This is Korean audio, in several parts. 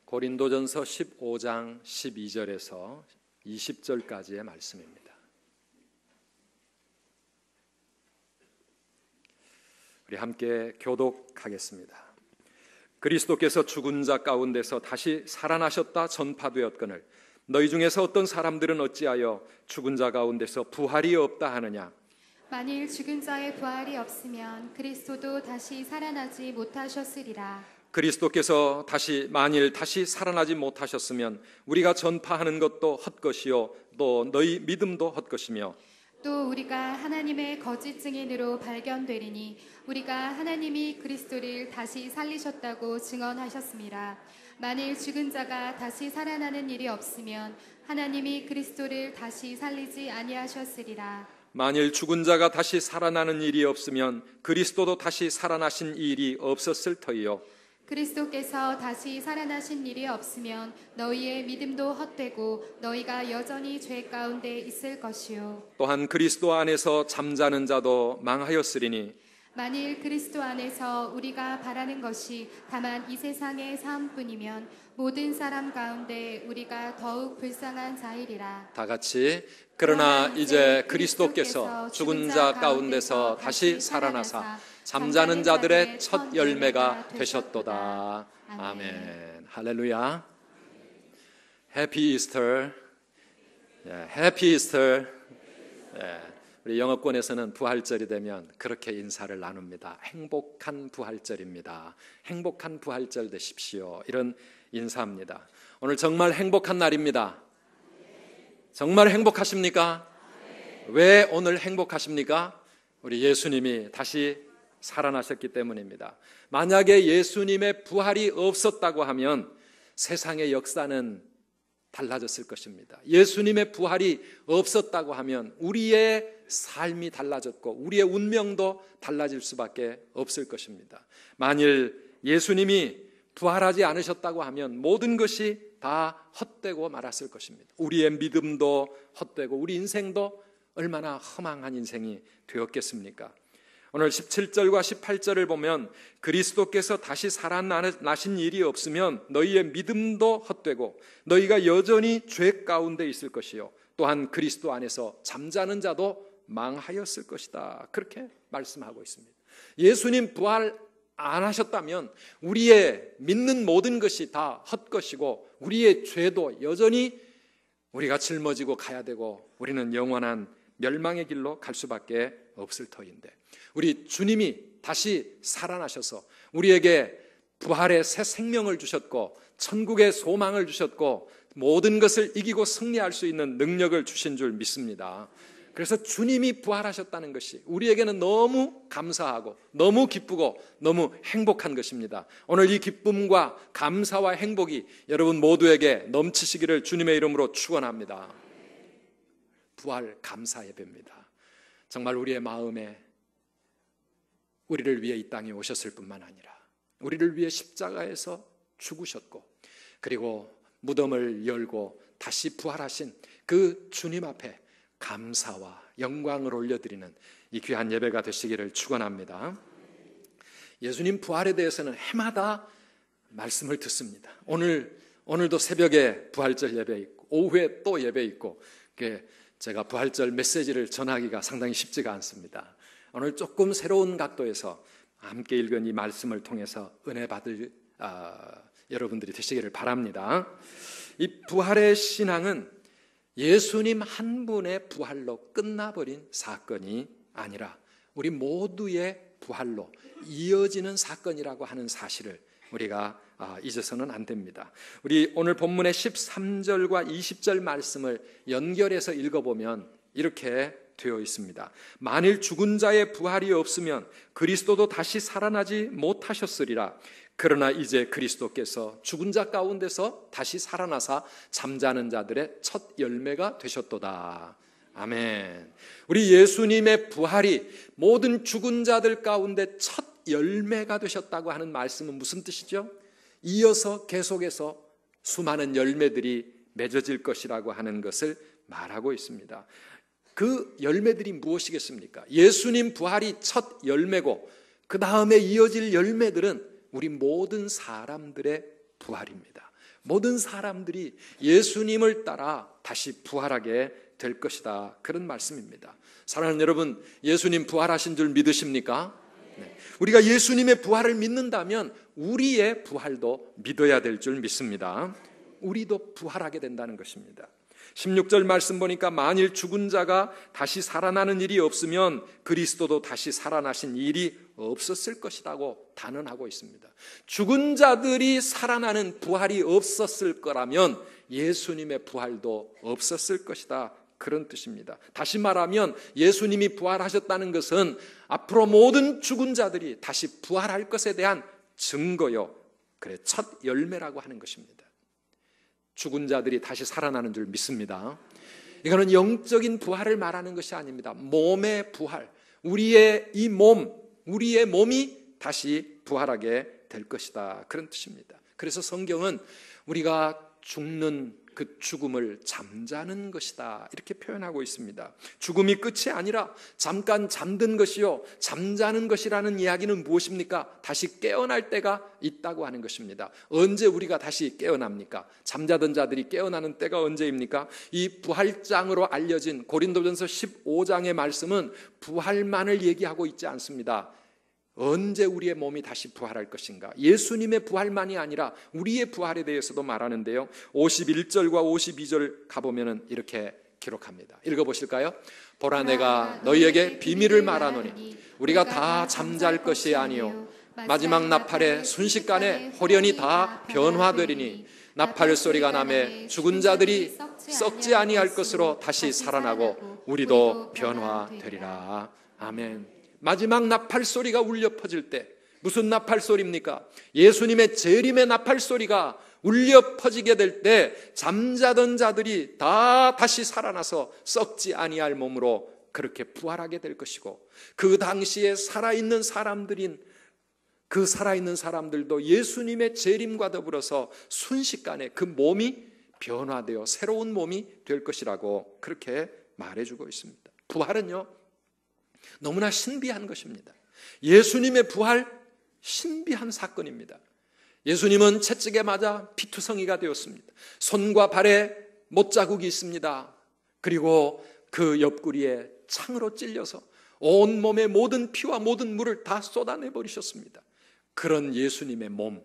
고린도전서 15장 12절에서 20절까지의 말씀입니다. 우리 함께 교독하겠습니다. 그리스도께서 죽은 자 가운데서 다시 살아나셨다 전파되었거늘 너희 중에서 어떤 사람들은 어찌하여 죽은 자 가운데서 부활이 없다 하느냐. 만일 죽은 자의 부활이 없으면 그리스도도 다시 살아나지 못하셨으리라. 그리스도께서 만일 다시 살아나지 못하셨으면 우리가 전파하는 것도 헛것이요 또 너희 믿음도 헛것이며 또 우리가 하나님의 거짓 증인으로 발견되리니 우리가 하나님이 그리스도를 다시 살리셨다고 증언하셨습니다. 만일 죽은 자가 다시 살아나는 일이 없으면 하나님이 그리스도를 다시 살리지 아니하셨으리라. 만일 죽은 자가 다시 살아나는 일이 없으면 그리스도도 다시 살아나신 일이 없었을 터이요 그리스도께서 다시 살아나신 일이 없으면 너희의 믿음도 헛되고 너희가 여전히 죄 가운데 있을 것이요 또한 그리스도 안에서 잠자는 자도 망하였으리니 만일 그리스도 안에서 우리가 바라는 것이 다만 이 세상의 삶뿐이면 모든 사람 가운데 우리가 더욱 불쌍한 자이리라. 다 같이 그러나 이제 그리스도께서 죽은 자 가운데서 다시 살아나사 잠자는 자들의 첫 열매가 되셨도다. 아멘. 할렐루야. 해피 이스터. 해피 이스터. 우리 영어권에서는 부활절이 되면 그렇게 인사를 나눕니다. 행복한 부활절입니다. 행복한 부활절 되십시오. 이런 인사입니다. 오늘 정말 행복한 날입니다. 정말 행복하십니까? 왜 오늘 행복하십니까? 우리 예수님이 다시 살아나셨기 때문입니다. 만약에 예수님의 부활이 없었다고 하면 세상의 역사는 달라졌을 것입니다. 예수님의 부활이 없었다고 하면 우리의 삶이 달라졌고 우리의 운명도 달라질 수밖에 없을 것입니다. 만일 예수님이 부활하지 않으셨다고 하면 모든 것이 다 헛되고 말았을 것입니다. 우리의 믿음도 헛되고 우리 인생도 얼마나 허망한 인생이 되었겠습니까? 오늘 17절과 18절을 보면 그리스도께서 다시 살아나신 일이 없으면 너희의 믿음도 헛되고 너희가 여전히 죄 가운데 있을 것이요 또한 그리스도 안에서 잠자는 자도 망하였을 것이다. 그렇게 말씀하고 있습니다. 예수님 부활 안 하셨다면 우리의 믿는 모든 것이 다 헛것이고 우리의 죄도 여전히 우리가 짊어지고 가야 되고 우리는 영원한 멸망의 길로 갈 수밖에 없을 터인데 우리 주님이 다시 살아나셔서 우리에게 부활의 새 생명을 주셨고 천국의 소망을 주셨고 모든 것을 이기고 승리할 수 있는 능력을 주신 줄 믿습니다. 그래서 주님이 부활하셨다는 것이 우리에게는 너무 감사하고 너무 기쁘고 너무 행복한 것입니다. 오늘 이 기쁨과 감사와 행복이 여러분 모두에게 넘치시기를 주님의 이름으로 축원합니다. 부활 감사 예배입니다. 정말 우리의 마음에 우리를 위해 이 땅에 오셨을 뿐만 아니라 우리를 위해 십자가에서 죽으셨고 그리고 무덤을 열고 다시 부활하신 그 주님 앞에 감사와 영광을 올려드리는 이 귀한 예배가 되시기를 축원합니다. 예수님 부활에 대해서는 해마다 말씀을 듣습니다. 오늘도 새벽에 부활절 예배 있고 오후에 또 예배 있고 제가 부활절 메시지를 전하기가 상당히 쉽지가 않습니다. 오늘 조금 새로운 각도에서 함께 읽은 이 말씀을 통해서 은혜 받을 여러분들이 되시기를 바랍니다. 이 부활의 신앙은 예수님 한 분의 부활로 끝나버린 사건이 아니라 우리 모두의 부활로 이어지는 사건이라고 하는 사실을 우리가 잊어서는 안 됩니다. 우리 오늘 본문의 13절과 20절 말씀을 연결해서 읽어보면 이렇게 되어 있습니다. 만일 죽은 자의 부활이 없으면 그리스도도 다시 살아나지 못하셨으리라. 그러나 이제 그리스도께서 죽은 자 가운데서 다시 살아나사 잠자는 자들의 첫 열매가 되셨도다. 아멘. 우리 예수님의 부활이 모든 죽은 자들 가운데 첫 열매가 되셨다고 하는 말씀은 무슨 뜻이죠? 이어서 계속해서 수많은 열매들이 맺어질 것이라고 하는 것을 말하고 있습니다. 그 열매들이 무엇이겠습니까? 예수님 부활이 첫 열매고 그 다음에 이어질 열매들은 우리 모든 사람들의 부활입니다. 모든 사람들이 예수님을 따라 다시 부활하게 될 것이다. 그런 말씀입니다. 사랑하는 여러분, 예수님 부활하신 줄 믿으십니까? 네. 우리가 예수님의 부활을 믿는다면 우리의 부활도 믿어야 될 줄 믿습니다. 우리도 부활하게 된다는 것입니다. 16절 말씀 보니까 만일 죽은 자가 다시 살아나는 일이 없으면 그리스도도 다시 살아나신 일이 없었을 것이라고 단언하고 있습니다. 죽은 자들이 살아나는 부활이 없었을 거라면 예수님의 부활도 없었을 것이다. 그런 뜻입니다. 다시 말하면 예수님이 부활하셨다는 것은 앞으로 모든 죽은 자들이 다시 부활할 것에 대한 증거요. 그래, 첫 열매라고 하는 것입니다. 죽은 자들이 다시 살아나는 줄 믿습니다. 이거는 영적인 부활을 말하는 것이 아닙니다. 몸의 부활, 우리의 이 몸, 우리의 몸이 다시 부활하게 될 것이다. 그런 뜻입니다. 그래서 성경은 우리가 죽는 그 죽음을 잠자는 것이다 이렇게 표현하고 있습니다. 죽음이 끝이 아니라 잠깐 잠든 것이요, 잠자는 것이라는 이야기는 무엇입니까? 다시 깨어날 때가 있다고 하는 것입니다. 언제 우리가 다시 깨어납니까? 잠자던 자들이 깨어나는 때가 언제입니까? 이 부활장으로 알려진 고린도전서 15장의 말씀은 부활만을 얘기하고 있지 않습니다. 언제 우리의 몸이 다시 부활할 것인가? 예수님의 부활만이 아니라 우리의 부활에 대해서도 말하는데요, 51절과 52절 가보면 이렇게 기록합니다. 읽어보실까요? 보라, 내가 너희에게 비밀을 말하노니 우리가 다 잠잘 것이 아니요 마지막 나팔에 순식간에 홀연히 다 변화되리니 나팔 소리가 나매 죽은 자들이 썩지 아니할 것으로 다시 살아나고 우리도 변화되리라. 아멘. 마지막 나팔 소리가 울려 퍼질 때, 무슨 나팔 소리입니까? 예수님의 재림의 나팔 소리가 울려 퍼지게 될 때 잠자던 자들이 다 다시 살아나서 썩지 아니할 몸으로 그렇게 부활하게 될 것이고, 그 당시에 살아있는 사람들인 그 살아있는 사람들도 예수님의 재림과 더불어서 순식간에 그 몸이 변화되어 새로운 몸이 될 것이라고 그렇게 말해주고 있습니다. 부활은요, 너무나 신비한 것입니다. 예수님의 부활, 신비한 사건입니다. 예수님은 채찍에 맞아 피투성이가 되었습니다. 손과 발에 못자국이 있습니다. 그리고 그 옆구리에 창으로 찔려서 온몸의 모든 피와 모든 물을 다 쏟아내버리셨습니다. 그런 예수님의 몸,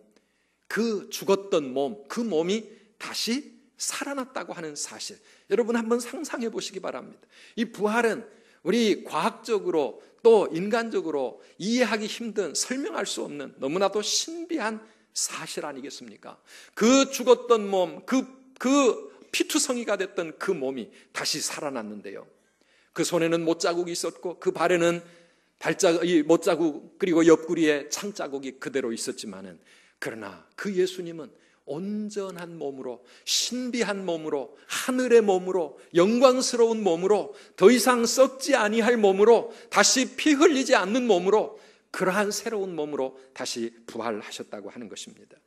그 죽었던 몸, 그 몸이 다시 살아났다고 하는 사실, 여러분 한번 상상해 보시기 바랍니다. 이 부활은 우리 과학적으로 또 인간적으로 이해하기 힘든, 설명할 수 없는 너무나도 신비한 사실 아니겠습니까? 그 죽었던 몸, 그 피투성이가 됐던 그 몸이 다시 살아났는데요, 그 손에는 못자국이 있었고 그 발에는 못자국, 그리고 옆구리에 창자국이 그대로 있었지만은, 그러나 그 예수님은 온전한 몸으로, 신비한 몸으로, 하늘의 몸으로, 영광스러운 몸으로, 더 이상 썩지 아니할 몸으로, 다시 피 흘리지 않는 몸으로, 그러한 새로운 몸으로 다시 부활하셨다고 하는 것입니다.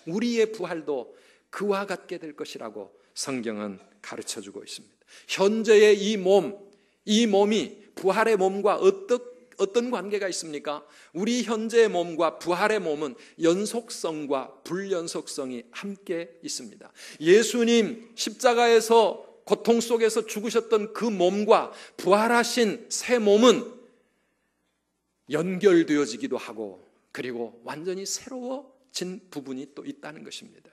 우리의 부활도 그와 같게 될 것이라고 성경은 가르쳐주고 있습니다. 현재의 이 몸이 부활의 몸과 어떤 관계가 있습니까? 우리 현재의 몸과 부활의 몸은 연속성과 불연속성이 함께 있습니다. 예수님 십자가에서 고통 속에서 죽으셨던 그 몸과 부활하신 새 몸은 연결되어지기도 하고, 그리고 완전히 새로워진 부분이 또 있다는 것입니다.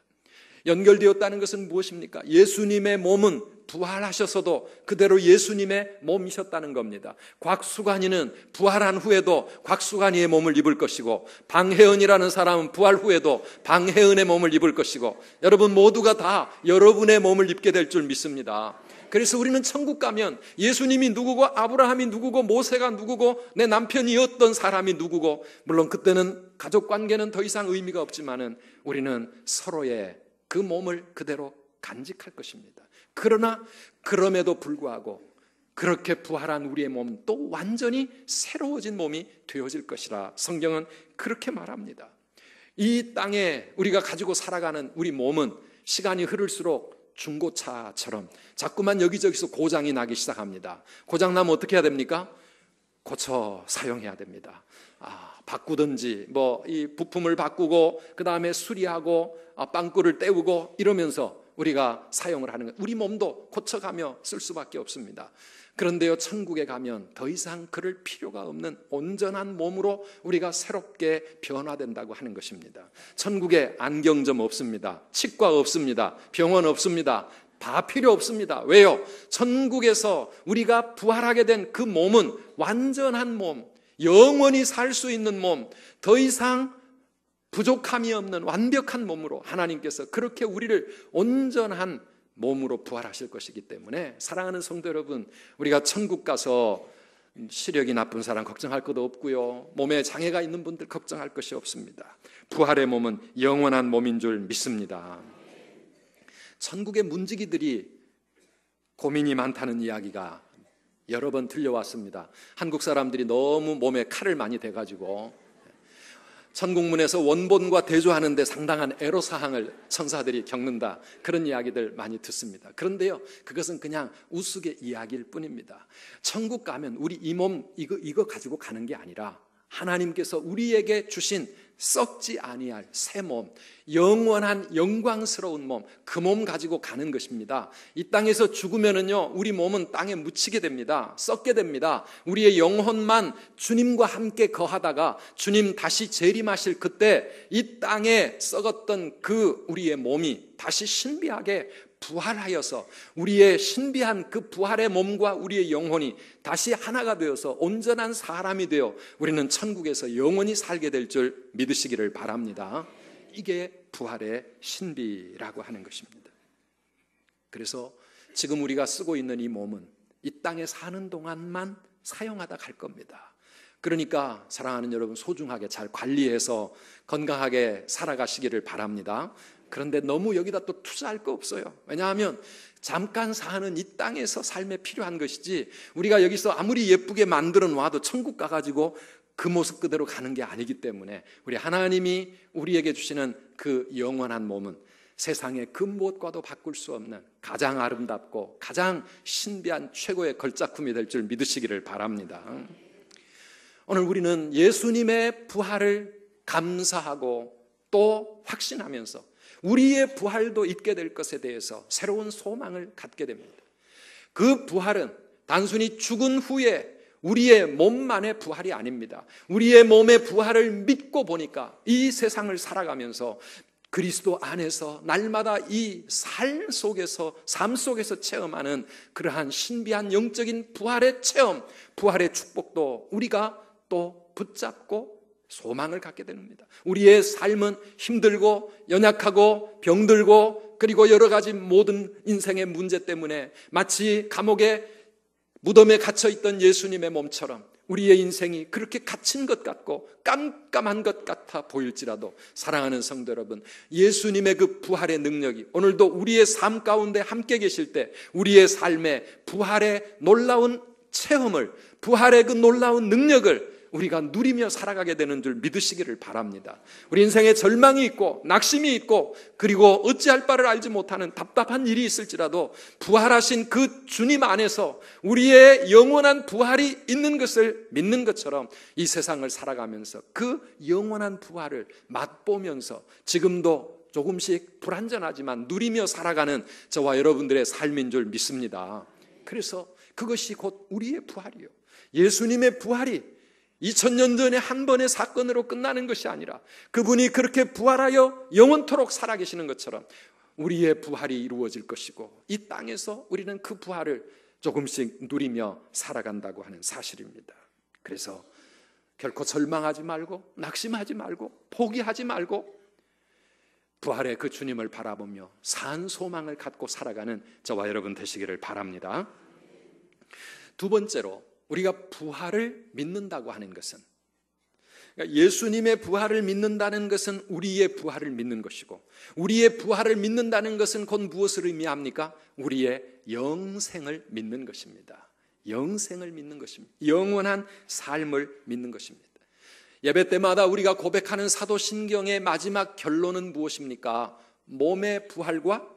연결되었다는 것은 무엇입니까? 예수님의 몸은 부활하셔서도 그대로 예수님의 몸이셨다는 겁니다. 곽수관이는 부활한 후에도 곽수관이의 몸을 입을 것이고, 방혜은이라는 사람은 부활 후에도 방혜은의 몸을 입을 것이고, 여러분 모두가 다 여러분의 몸을 입게 될 줄 믿습니다. 그래서 우리는 천국 가면 예수님이 누구고, 아브라함이 누구고, 모세가 누구고, 내 남편이었던 사람이 누구고, 물론 그때는 가족 관계는 더 이상 의미가 없지만은 우리는 서로의 그 몸을 그대로 간직할 것입니다. 그러나 그럼에도 불구하고 그렇게 부활한 우리의 몸은 또 완전히 새로워진 몸이 되어질 것이라 성경은 그렇게 말합니다. 이 땅에 우리가 가지고 살아가는 우리 몸은 시간이 흐를수록 중고차처럼 자꾸만 여기저기서 고장이 나기 시작합니다. 고장 나면 어떻게 해야 됩니까? 고쳐 사용해야 됩니다. 바꾸든지 이 부품을 바꾸고 그 다음에 수리하고 빵꾸를 때우고 이러면서 우리가 사용을 하는 것, 우리 몸도 고쳐가며 쓸 수밖에 없습니다. 그런데요, 천국에 가면 더 이상 그럴 필요가 없는 온전한 몸으로 우리가 새롭게 변화된다고 하는 것입니다. 천국에 안경점 없습니다. 치과 없습니다. 병원 없습니다. 다 필요 없습니다. 왜요? 천국에서 우리가 부활하게 된 그 몸은 완전한 몸, 영원히 살 수 있는 몸, 더 이상 부족함이 없는 완벽한 몸으로 하나님께서 그렇게 우리를 온전한 몸으로 부활하실 것이기 때문에 사랑하는 성도 여러분, 우리가 천국 가서 시력이 나쁜 사람 걱정할 것도 없고요, 몸에 장애가 있는 분들 걱정할 것이 없습니다. 부활의 몸은 영원한 몸인 줄 믿습니다. 천국의 문지기들이 고민이 많다는 이야기가 여러 번 들려왔습니다. 한국 사람들이 너무 몸에 칼을 많이 대가지고 천국문에서 원본과 대조하는데 상당한 애로사항을 천사들이 겪는다, 그런 이야기들 많이 듣습니다. 그런데요, 그것은 그냥 우스개 이야기일 뿐입니다. 천국 가면 우리 이 몸 이거 가지고 가는 게 아니라 하나님께서 우리에게 주신 썩지 아니할 새 몸, 영원한 영광스러운 몸, 그 몸 가지고 가는 것입니다. 이 땅에서 죽으면은요, 우리 몸은 땅에 묻히게 됩니다. 썩게 됩니다. 우리의 영혼만 주님과 함께 거하다가 주님 다시 재림하실 그때 이 땅에 썩었던 그 우리의 몸이 다시 신비하게 부활하여서 우리의 신비한 그 부활의 몸과 우리의 영혼이 다시 하나가 되어서 온전한 사람이 되어 우리는 천국에서 영원히 살게 될 줄 믿으시기를 바랍니다. 이게 부활의 신비라고 하는 것입니다. 그래서 지금 우리가 쓰고 있는 이 몸은 이 땅에 사는 동안만 사용하다 갈 겁니다. 그러니까 사랑하는 여러분, 소중하게 잘 관리해서 건강하게 살아가시기를 바랍니다. 그런데 너무 여기다 또 투자할 거 없어요. 왜냐하면 잠깐 사는 이 땅에서 삶에 필요한 것이지, 우리가 여기서 아무리 예쁘게 만들어 놔도 천국 가가지고 그 모습 그대로 가는 게 아니기 때문에 우리 하나님이 우리에게 주시는 그 영원한 몸은 세상의 그 무엇과도 바꿀 수 없는 가장 아름답고 가장 신비한 최고의 걸작품이 될 줄 믿으시기를 바랍니다. 오늘 우리는 예수님의 부활을 감사하고 또 확신하면서 우리의 부활도 있게 될 것에 대해서 새로운 소망을 갖게 됩니다. 그 부활은 단순히 죽은 후에 우리의 몸만의 부활이 아닙니다. 우리의 몸의 부활을 믿고 보니까 이 세상을 살아가면서 그리스도 안에서 날마다 이 삶 속에서 체험하는 그러한 신비한 영적인 부활의 체험, 부활의 축복도 우리가 또 붙잡고 소망을 갖게 됩니다. 우리의 삶은 힘들고 연약하고 병들고 그리고 여러 가지 모든 인생의 문제 때문에 마치 감옥의 무덤에 갇혀있던 예수님의 몸처럼 우리의 인생이 그렇게 갇힌 것 같고 깜깜한 것 같아 보일지라도 사랑하는 성도 여러분, 예수님의 그 부활의 능력이 오늘도 우리의 삶 가운데 함께 계실 때 우리의 삶에 부활의 놀라운 체험을, 부활의 그 놀라운 능력을 우리가 누리며 살아가게 되는 줄 믿으시기를 바랍니다. 우리 인생에 절망이 있고 낙심이 있고 그리고 어찌할 바를 알지 못하는 답답한 일이 있을지라도 부활하신 그 주님 안에서 우리의 영원한 부활이 있는 것을 믿는 것처럼 이 세상을 살아가면서 그 영원한 부활을 맛보면서 지금도 조금씩 불완전하지만 누리며 살아가는 저와 여러분들의 삶인 줄 믿습니다. 그래서 그것이 곧 우리의 부활이요, 예수님의 부활이 2000년 전에 한 번의 사건으로 끝나는 것이 아니라 그분이 그렇게 부활하여 영원토록 살아계시는 것처럼 우리의 부활이 이루어질 것이고 이 땅에서 우리는 그 부활을 조금씩 누리며 살아간다고 하는 사실입니다. 그래서 결코 절망하지 말고 낙심하지 말고 포기하지 말고 부활의 그 주님을 바라보며 산 소망을 갖고 살아가는 저와 여러분 되시기를 바랍니다. 두 번째로, 우리가 부활을 믿는다고 하는 것은, 그러니까 예수님의 부활을 믿는다는 것은 우리의 부활을 믿는 것이고, 우리의 부활을 믿는다는 것은 곧 무엇을 의미합니까? 우리의 영생을 믿는 것입니다. 영생을 믿는 것입니다. 영원한 삶을 믿는 것입니다. 예배 때마다 우리가 고백하는 사도신경의 마지막 결론은 무엇입니까? 몸의 부활과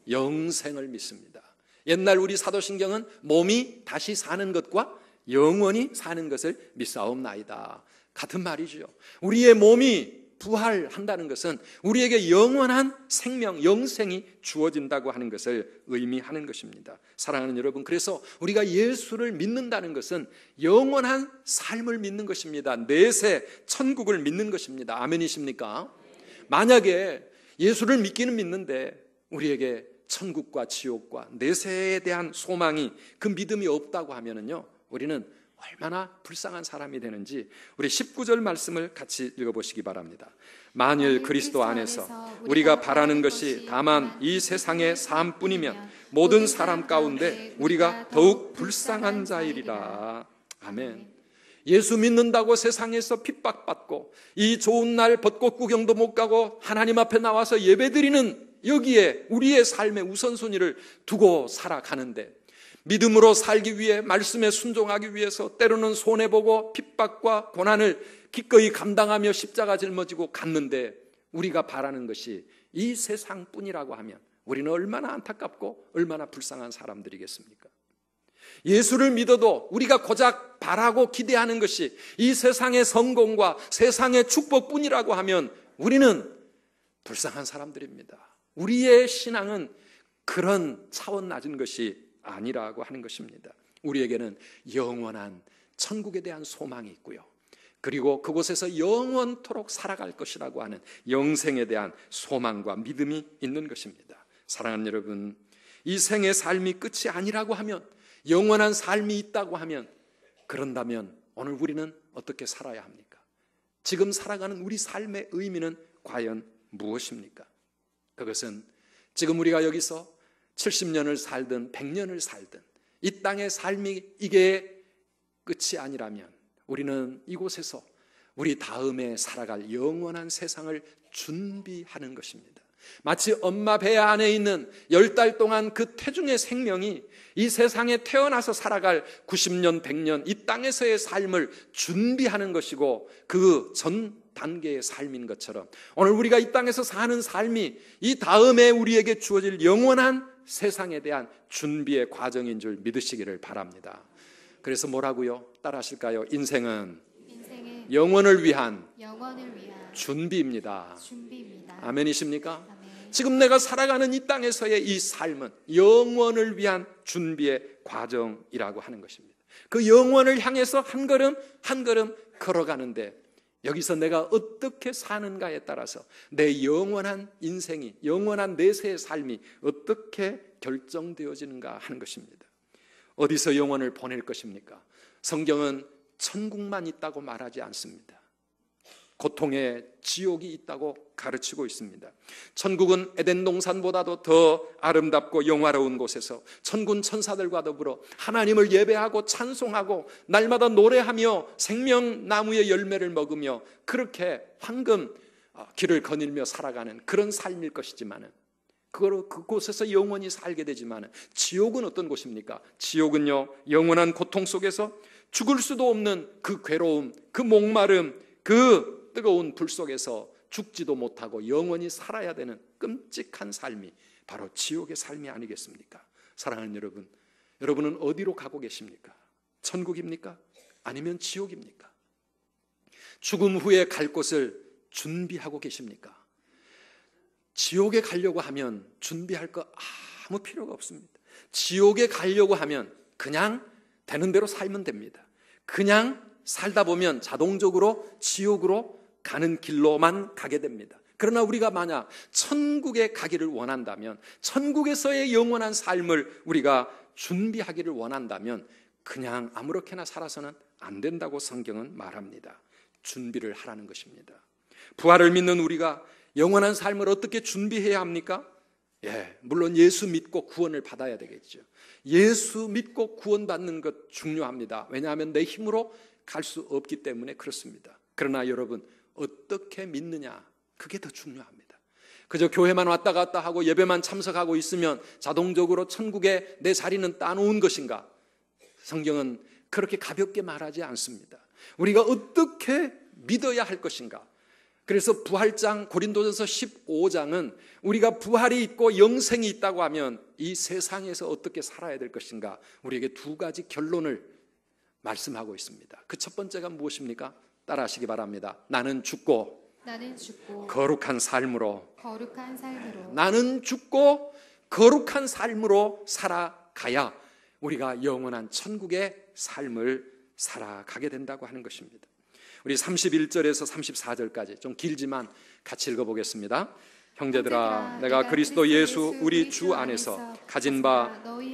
영생을 믿습니다. 옛날 우리 사도신경은 몸이 다시 사는 것과 영원히 사는 것을 믿사옵나이다. 같은 말이죠. 우리의 몸이 부활한다는 것은 우리에게 영원한 생명, 영생이 주어진다고 하는 것을 의미하는 것입니다. 사랑하는 여러분, 그래서 우리가 예수를 믿는다는 것은 영원한 삶을 믿는 것입니다. 내세 천국을 믿는 것입니다. 아멘이십니까? 만약에 예수를 믿기는 믿는데 우리에게 천국과 지옥과 내세에 대한 소망이, 그 믿음이 없다고 하면은요, 우리는 얼마나 불쌍한 사람이 되는지 우리 19절 말씀을 같이 읽어보시기 바랍니다. 만일 그리스도 안에서 우리가 바라는 것이 다만 이 세상의 삶뿐이면 모든 사람 가운데 우리가 더욱 불쌍한 자이리라. 아멘. 예수 믿는다고 세상에서 핍박받고 이 좋은 날 벚꽃 구경도 못 가고 하나님 앞에 나와서 예배드리는 여기에 우리의 삶의 우선순위를 두고 살아가는데, 믿음으로 살기 위해, 말씀에 순종하기 위해서 때로는 손해보고 핍박과 고난을 기꺼이 감당하며 십자가 짊어지고 갔는데 우리가 바라는 것이 이 세상뿐이라고 하면 우리는 얼마나 안타깝고 얼마나 불쌍한 사람들이겠습니까? 예수를 믿어도 우리가 고작 바라고 기대하는 것이 이 세상의 성공과 세상의 축복뿐이라고 하면 우리는 불쌍한 사람들입니다. 우리의 신앙은 그런 차원 낮은 것이 아니라고 하는 것입니다. 우리에게는 영원한 천국에 대한 소망이 있고요, 그리고 그곳에서 영원토록 살아갈 것이라고 하는 영생에 대한 소망과 믿음이 있는 것입니다. 사랑하는 여러분, 이 생의 삶이 끝이 아니라고 하면, 영원한 삶이 있다고 하면, 그런다면 오늘 우리는 어떻게 살아야 합니까? 지금 살아가는 우리 삶의 의미는 과연 무엇입니까? 그것은 지금 우리가 여기서 70년을 살든 100년을 살든 이 땅의 삶이 이게 끝이 아니라면 우리는 이곳에서 우리 다음에 살아갈 영원한 세상을 준비하는 것입니다. 마치 엄마 배 안에 있는 10달 동안 그 태중의 생명이 이 세상에 태어나서 살아갈 90년, 100년 이 땅에서의 삶을 준비하는 것이고 그 전 단계의 삶인 것처럼 오늘 우리가 이 땅에서 사는 삶이 이 다음에 우리에게 주어질 영원한 세상에 대한 준비의 과정인 줄 믿으시기를 바랍니다. 그래서 뭐라고요? 따라하실까요? 인생은 영원을 위한 준비입니다. 아멘이십니까? 아멘. 지금 내가 살아가는 이 땅에서의 이 삶은 영원을 위한 준비의 과정이라고 하는 것입니다. 그 영원을 향해서 한 걸음 한 걸음 걸어가는데 여기서 내가 어떻게 사는가에 따라서 내 영원한 인생이, 영원한 내세의 삶이 어떻게 결정되어지는가 하는 것입니다. 어디서 영원을 보낼 것입니까? 성경은 천국만 있다고 말하지 않습니다. 고통의 지옥이 있다고 가르치고 있습니다. 천국은 에덴 동산보다도 더 아름답고 영화로운 곳에서 천군 천사들과 더불어 하나님을 예배하고 찬송하고 날마다 노래하며 생명나무의 열매를 먹으며 그렇게 황금 길을 거닐며 살아가는 그런 삶일 것이지만은 그곳에서 영원히 살게 되지만은 지옥은 어떤 곳입니까? 지옥은요, 영원한 고통 속에서 죽을 수도 없는 그 괴로움, 그 목마름, 그 뜨거운 불 속에서 죽지도 못하고 영원히 살아야 되는 끔찍한 삶이 바로 지옥의 삶이 아니겠습니까? 사랑하는 여러분, 여러분은 어디로 가고 계십니까? 천국입니까? 아니면 지옥입니까? 죽음 후에 갈 곳을 준비하고 계십니까? 지옥에 가려고 하면 준비할 거 아무 필요가 없습니다. 지옥에 가려고 하면 그냥 되는 대로 살면 됩니다. 그냥 살다 보면 자동적으로 지옥으로 가는 길로만 가게 됩니다. 그러나 우리가 만약 천국에 가기를 원한다면, 천국에서의 영원한 삶을 우리가 준비하기를 원한다면 그냥 아무렇게나 살아서는 안 된다고 성경은 말합니다. 준비를 하라는 것입니다. 부활을 믿는 우리가 영원한 삶을 어떻게 준비해야 합니까? 물론 예수 믿고 구원을 받아야 되겠죠. 예수 믿고 구원받는 것 중요합니다. 왜냐하면 내 힘으로 갈 수 없기 때문에 그렇습니다. 그러나 여러분, 어떻게 믿느냐, 그게 더 중요합니다. 그저 교회만 왔다 갔다 하고 예배만 참석하고 있으면 자동적으로 천국에 내 자리는 따놓은 것인가? 성경은 그렇게 가볍게 말하지 않습니다. 우리가 어떻게 믿어야 할 것인가? 그래서 부활장 고린도전서 15장은 우리가 부활이 있고 영생이 있다고 하면 이 세상에서 어떻게 살아야 될 것인가, 우리에게 두 가지 결론을 말씀하고 있습니다. 그 첫 번째가 무엇입니까? 따라하시기 바랍니다. 나는 죽고 거룩한 삶으로 나는 죽고 거룩한 삶으로 살아가야 우리가 영원한 천국의 삶을 살아가게 된다고 하는 것입니다. 우리 31절에서 34절까지 좀 길지만 같이 읽어보겠습니다. 형제들아, 내가 그리스도 예수 우리 주 안에서 가진 바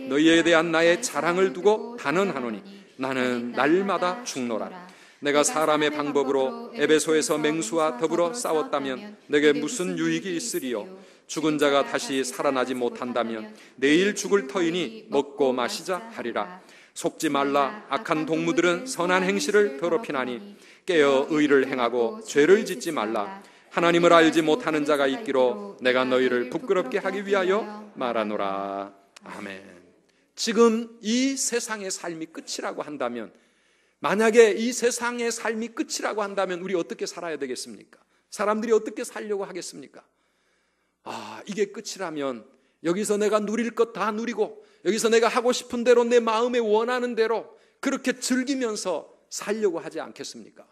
너희에 대한 나의 자랑을 두고 단언하노니 나는 날마다 죽노라. 내가 사람의 방법으로 에베소에서 맹수와 더불어 싸웠다면 내게 무슨 유익이 있으리요? 죽은 자가 다시 살아나지 못한다면 내일 죽을 터이니 먹고 마시자 하리라. 속지 말라. 악한 동무들은 선한 행실을 더럽히나니 깨어 의를 행하고 죄를 짓지 말라. 하나님을 알지 못하는 자가 있기로 내가 너희를 부끄럽게 하기 위하여 말하노라. 아멘. 지금 이 세상의 삶이 끝이라고 한다면, 만약에 이 세상의 삶이 끝이라고 한다면 우리 어떻게 살아야 되겠습니까? 사람들이 어떻게 살려고 하겠습니까? 이게 끝이라면 여기서 내가 누릴 것 다 누리고 여기서 내가 하고 싶은 대로 내 마음에 원하는 대로 그렇게 즐기면서 살려고 하지 않겠습니까?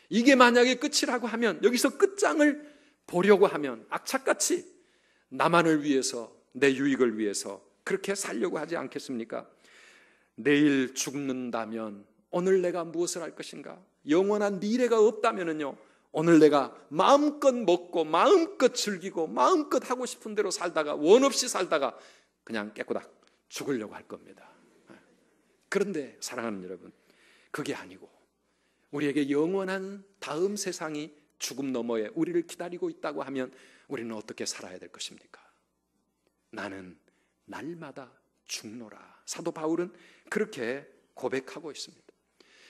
이게 만약에 끝이라고 하면, 여기서 끝장을 보려고 하면 악착같이 나만을 위해서, 내 유익을 위해서 그렇게 살려고 하지 않겠습니까? 내일 죽는다면 오늘 내가 무엇을 할 것인가? 영원한 미래가 없다면요, 오늘 내가 마음껏 먹고 마음껏 즐기고 마음껏 하고 싶은 대로 살다가, 원 없이 살다가 그냥 깨꼬닥 죽으려고 할 겁니다. 그런데 사랑하는 여러분, 그게 아니고 우리에게 영원한 다음 세상이 죽음 너머에 우리를 기다리고 있다고 하면 우리는 어떻게 살아야 될 것입니까? 나는 날마다 죽노라. 사도 바울은 그렇게 고백하고 있습니다.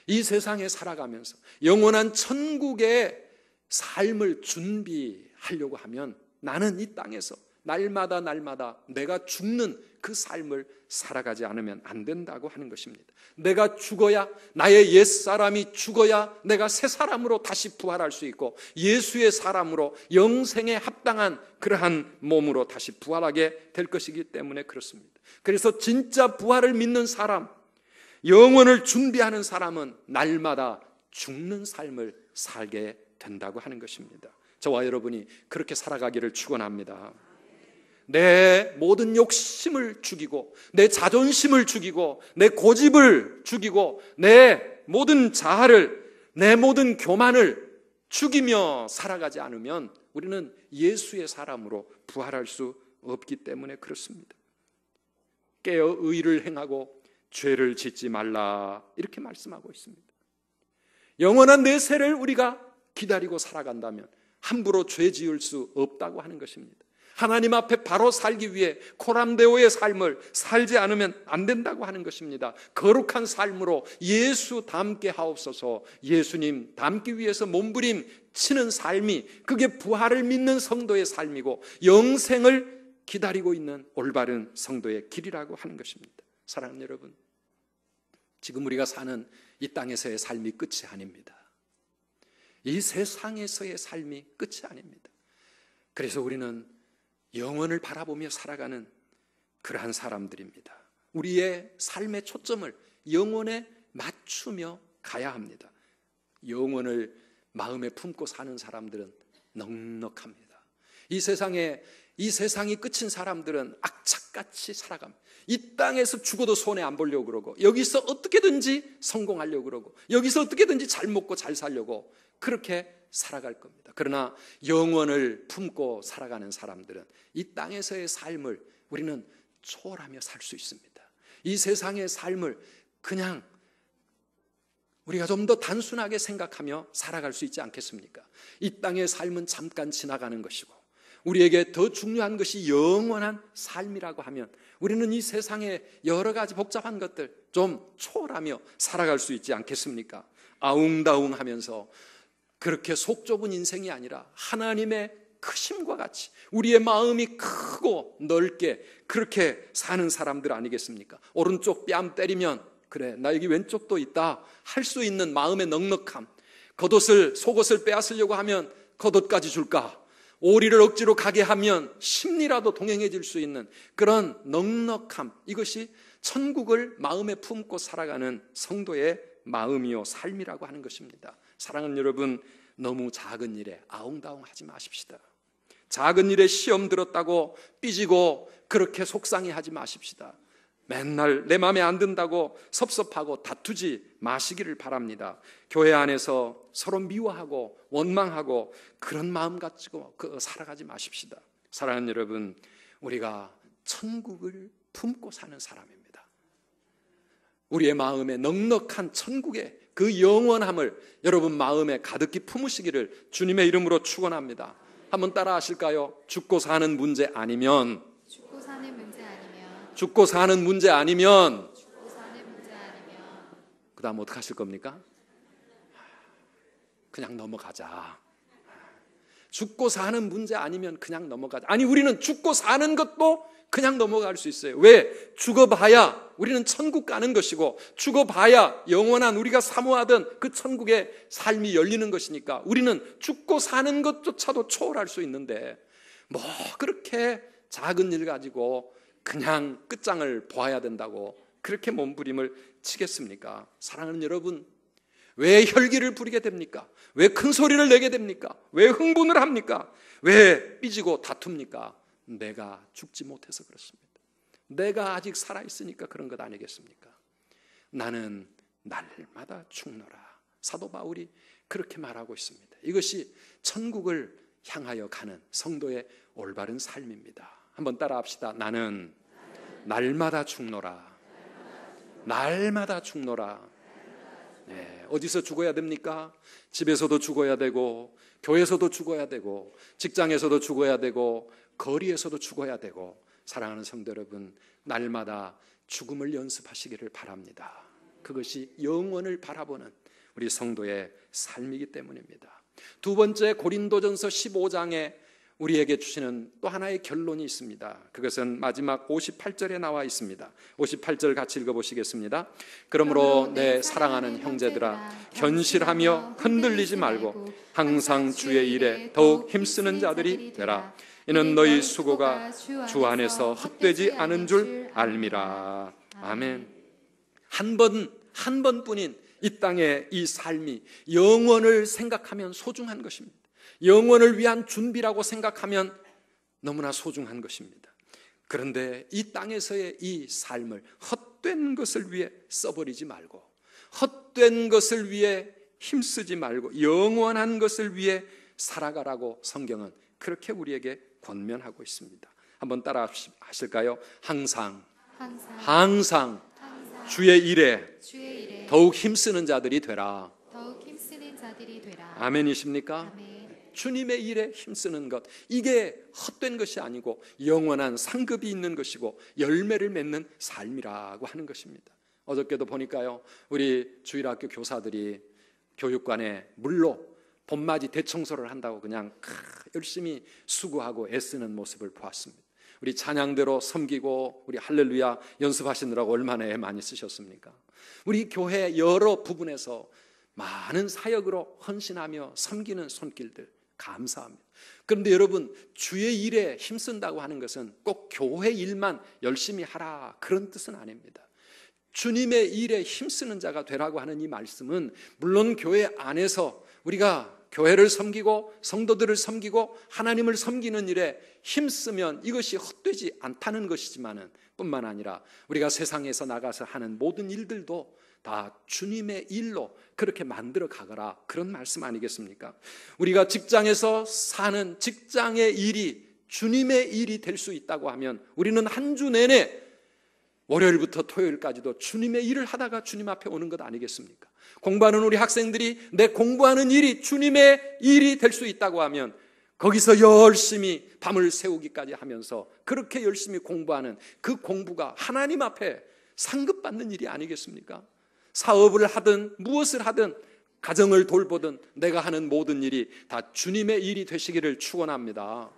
이 세상에 살아가면서 영원한 천국의 삶을 준비하려고 하면 나는 이 땅에서 날마다 내가 죽는 그 삶을 살아가지 않으면 안 된다고 하는 것입니다. 내가 죽어야, 나의 옛사람이 죽어야 내가 새 사람으로 다시 부활할 수 있고 예수의 사람으로 영생에 합당한 그러한 몸으로 다시 부활하게 될 것이기 때문에 그렇습니다. 그래서 진짜 부활을 믿는 사람, 영원을 준비하는 사람은 날마다 죽는 삶을 살게 된다고 하는 것입니다. 저와 여러분이 그렇게 살아가기를 축원합니다. 내 모든 욕심을 죽이고 내 자존심을 죽이고 내 고집을 죽이고 내 모든 자아를, 내 모든 교만을 죽이며 살아가지 않으면 우리는 예수의 사람으로 부활할 수 없기 때문에 그렇습니다. 깨어 의를 행하고 죄를 짓지 말라, 이렇게 말씀하고 있습니다. 영원한 내세를 우리가 기다리고 살아간다면 함부로 죄 지을 수 없다고 하는 것입니다. 하나님 앞에 바로 살기 위해 코람데오의 삶을 살지 않으면 안 된다고 하는 것입니다. 거룩한 삶으로 예수 닮게 하옵소서. 예수님 닮기 위해서 몸부림 치는 삶이, 그게 부활을 믿는 성도의 삶이고 영생을 기다리고 있는 올바른 성도의 길이라고 하는 것입니다. 사랑하는 여러분, 지금 우리가 사는 이 땅에서의 삶이 끝이 아닙니다. 이 세상에서의 삶이 끝이 아닙니다. 그래서 우리는 영원을 바라보며 살아가는 그러한 사람들입니다. 우리의 삶의 초점을 영원에 맞추며 가야 합니다. 영원을 마음에 품고 사는 사람들은 넉넉합니다. 이 세상이 끝인 사람들은 악착같이 살아갑니다. 이 땅에서 죽어도 손해 안 보려고 그러고, 여기서 어떻게든지 성공하려고 그러고, 여기서 어떻게든지 잘 먹고 잘 살려고 그렇게 살아갈 겁니다. 그러나 영원을 품고 살아가는 사람들은 이 땅에서의 삶을 우리는 초월하며 살 수 있습니다. 이 세상의 삶을 그냥 우리가 좀 더 단순하게 생각하며 살아갈 수 있지 않겠습니까? 이 땅의 삶은 잠깐 지나가는 것이고 우리에게 더 중요한 것이 영원한 삶이라고 하면 우리는 이 세상의 여러 가지 복잡한 것들 좀 초월하며 살아갈 수 있지 않겠습니까? 아웅다웅하면서 그렇게 속 좁은 인생이 아니라 하나님의 크심과 같이 우리의 마음이 크고 넓게 그렇게 사는 사람들 아니겠습니까? 오른쪽 뺨 때리면 그래, 나 여기 왼쪽도 있다 할 수 있는 마음의 넉넉함, 속옷을 빼앗으려고 하면 겉옷까지 줄까? 오리를 억지로 가게 하면 심리라도 동행해 줄 수 있는 그런 넉넉함, 이것이 천국을 마음에 품고 살아가는 성도의 마음이요 삶이라고 하는 것입니다. 사랑하는 여러분, 너무 작은 일에 아웅다웅하지 마십시다. 작은 일에 시험 들었다고 삐지고 그렇게 속상해하지 마십시다. 맨날 내 마음에 안 든다고 섭섭하고 다투지 마시기를 바랍니다. 교회 안에서 서로 미워하고 원망하고 그런 마음 가지고 살아가지 마십시다. 사랑하는 여러분, 우리가 천국을 품고 사는 사람입니다. 우리의 마음에 넉넉한 천국의 그 영원함을 여러분 마음에 가득히 품으시기를 주님의 이름으로 축원합니다. 한번 따라 하실까요? 죽고 사는 문제 아니면 그 다음 어떻게 하실 겁니까? 그냥 넘어가자. 죽고 사는 문제 아니면 그냥 넘어가자. 아니, 우리는 죽고 사는 것도 그냥 넘어갈 수 있어요. 왜? 죽어봐야 우리는 천국 가는 것이고, 죽어봐야 영원한 우리가 사모하던 그 천국의 삶이 열리는 것이니까 우리는 죽고 사는 것조차도 초월할 수 있는데, 뭐 그렇게 작은 일 가지고 그냥 끝장을 보아야 된다고 그렇게 몸부림을 치겠습니까? 사랑하는 여러분, 왜 혈기를 부리게 됩니까? 왜 큰 소리를 내게 됩니까? 왜 흥분을 합니까? 왜 삐지고 다툽니까? 내가 죽지 못해서 그렇습니다. 내가 아직 살아있으니까 그런 것 아니겠습니까? 나는 날마다 죽노라. 사도 바울이 그렇게 말하고 있습니다. 이것이 천국을 향하여 가는 성도의 올바른 삶입니다. 한번 따라 합시다. 나는 날마다 죽노라. 날마다 죽노라. 네, 어디서 죽어야 됩니까? 집에서도 죽어야 되고, 교회에서도 죽어야 되고, 직장에서도 죽어야 되고, 거리에서도 죽어야 되고. 사랑하는 성도 여러분, 날마다 죽음을 연습하시기를 바랍니다. 그것이 영원을 바라보는 우리 성도의 삶이기 때문입니다. 두 번째, 고린도전서 15장에 우리에게 주시는 또 하나의 결론이 있습니다. 그것은 마지막 58절에 나와 있습니다. 58절 같이 읽어보시겠습니다. 그러므로 내 사랑하는 형제들아, 견실하며 흔들리지 말고 항상 주의 일에 더욱 힘쓰는 자들이 되라. 이는 너희 수고가 주 안에서 헛되지 않은 줄 알미라. 아멘. 한 번뿐인 이 땅의 이 삶이 영원을 생각하면 소중한 것입니다. 영원을 위한 준비라고 생각하면 너무나 소중한 것입니다. 그런데 이 땅에서의 이 삶을 헛된 것을 위해 써버리지 말고, 헛된 것을 위해 힘쓰지 말고 영원한 것을 위해 살아가라고 성경은 그렇게 우리에게 권면하고 있습니다. 한번 따라 하실까요? 항상 주의 일에 더욱 힘쓰는 자들이 되라. 아멘이십니까? 아멘. 주님의 일에 힘쓰는 것, 이게 헛된 것이 아니고 영원한 상급이 있는 것이고 열매를 맺는 삶이라고 하는 것입니다. 어저께도 보니까요, 우리 주일학교 교사들이 교육관에 물로 봄맞이 대청소를 한다고 그냥 열심히 수고하고 애쓰는 모습을 보았습니다. 우리 찬양대로 섬기고 우리 할렐루야 연습하시느라고 얼마나 애 많이 쓰셨습니까? 우리 교회 여러 부분에서 많은 사역으로 헌신하며 섬기는 손길들 감사합니다. 그런데 여러분, 주의 일에 힘쓴다고 하는 것은 꼭 교회 일만 열심히 하라 그런 뜻은 아닙니다. 주님의 일에 힘쓰는 자가 되라고 하는 이 말씀은 물론 교회 안에서 우리가 교회를 섬기고 성도들을 섬기고 하나님을 섬기는 일에 힘쓰면 이것이 헛되지 않다는 것이지만은 뿐만 아니라 우리가 세상에서 나가서 하는 모든 일들도 다 주님의 일로 그렇게 만들어 가거라 그런 말씀 아니겠습니까? 우리가 직장에서 사는 직장의 일이 주님의 일이 될 수 있다고 하면 우리는 한 주 내내 월요일부터 토요일까지도 주님의 일을 하다가 주님 앞에 오는 것 아니겠습니까? 공부하는 우리 학생들이 내 공부하는 일이 주님의 일이 될 수 있다고 하면 거기서 열심히 밤을 새우기까지 하면서 그렇게 열심히 공부하는 그 공부가 하나님 앞에 상급받는 일이 아니겠습니까? 사업을 하든 무엇을 하든 가정을 돌보든 내가 하는 모든 일이 다 주님의 일이 되시기를 축원합니다.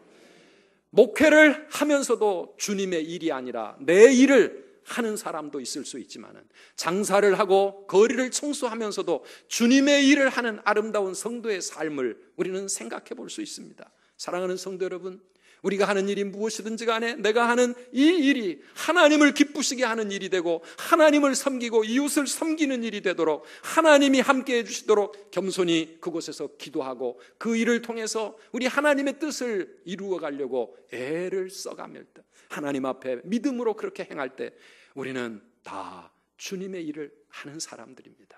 목회를 하면서도 주님의 일이 아니라 내 일을 하는 사람도 있을 수 있지만은 장사를 하고 거리를 청소하면서도 주님의 일을 하는 아름다운 성도의 삶을 우리는 생각해 볼 수 있습니다. 사랑하는 성도 여러분, 우리가 하는 일이 무엇이든지 간에 내가 하는 이 일이 하나님을 기쁘시게 하는 일이 되고 하나님을 섬기고 이웃을 섬기는 일이 되도록 하나님이 함께해 주시도록 겸손히 그곳에서 기도하고 그 일을 통해서 우리 하나님의 뜻을 이루어 가려고 애를 써가며 하나님 앞에 믿음으로 그렇게 행할 때 우리는 다 주님의 일을 하는 사람들입니다.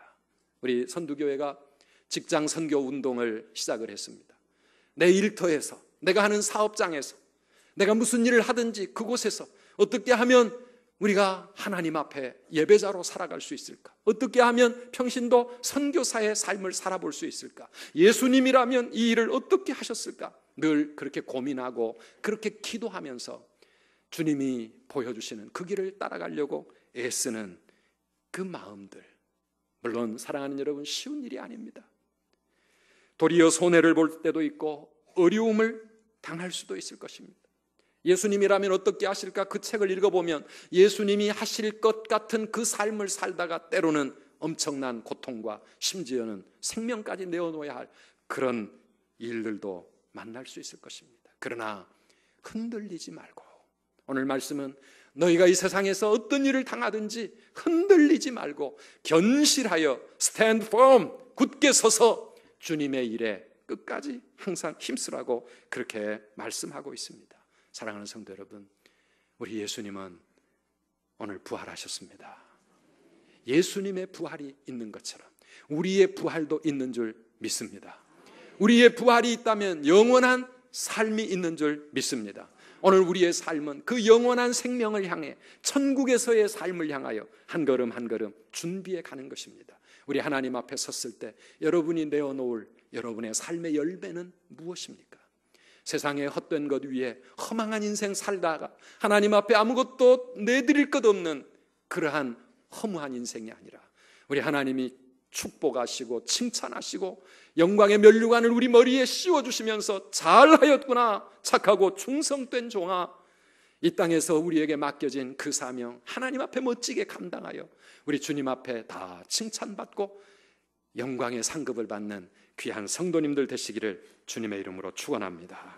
우리 선두교회가 직장 선교 운동을 시작을 했습니다. 내 일터에서, 내가 하는 사업장에서, 내가 무슨 일을 하든지 그곳에서 어떻게 하면 우리가 하나님 앞에 예배자로 살아갈 수 있을까? 어떻게 하면 평신도 선교사의 삶을 살아볼 수 있을까? 예수님이라면 이 일을 어떻게 하셨을까? 늘 그렇게 고민하고 그렇게 기도하면서 주님이 보여주시는 그 길을 따라가려고 애쓰는 그 마음들, 물론 사랑하는 여러분, 쉬운 일이 아닙니다. 도리어 손해를 볼 때도 있고 어려움을 당할 수도 있을 것입니다. 예수님이라면 어떻게 하실까? 그 책을 읽어보면 예수님이 하실 것 같은 그 삶을 살다가 때로는 엄청난 고통과 심지어는 생명까지 내어놓아야 할 그런 일들도 만날 수 있을 것입니다. 그러나 흔들리지 말고, 오늘 말씀은 너희가 이 세상에서 어떤 일을 당하든지 흔들리지 말고 견실하여 stand firm, 굳게 서서 주님의 일에 끝까지 항상 힘쓰라고 그렇게 말씀하고 있습니다. 사랑하는 성도 여러분, 우리 예수님은 오늘 부활하셨습니다. 예수님의 부활이 있는 것처럼 우리의 부활도 있는 줄 믿습니다. 우리의 부활이 있다면 영원한 삶이 있는 줄 믿습니다. 오늘 우리의 삶은 그 영원한 생명을 향해 천국에서의 삶을 향하여 한 걸음 한 걸음 준비해 가는 것입니다. 우리 하나님 앞에 섰을 때 여러분이 내어놓을 여러분의 삶의 열매는 무엇입니까? 세상의 헛된 것 위에 허망한 인생 살다가 하나님 앞에 아무것도 내드릴 것 없는 그러한 허무한 인생이 아니라 우리 하나님이 축복하시고 칭찬하시고 영광의 면류관을 우리 머리에 씌워주시면서 잘하였구나, 착하고 충성된 종아, 이 땅에서 우리에게 맡겨진 그 사명 하나님 앞에 멋지게 감당하여 우리 주님 앞에 다 칭찬받고 영광의 상급을 받는 귀한 성도님들 되시기를 주님의 이름으로 축원합니다.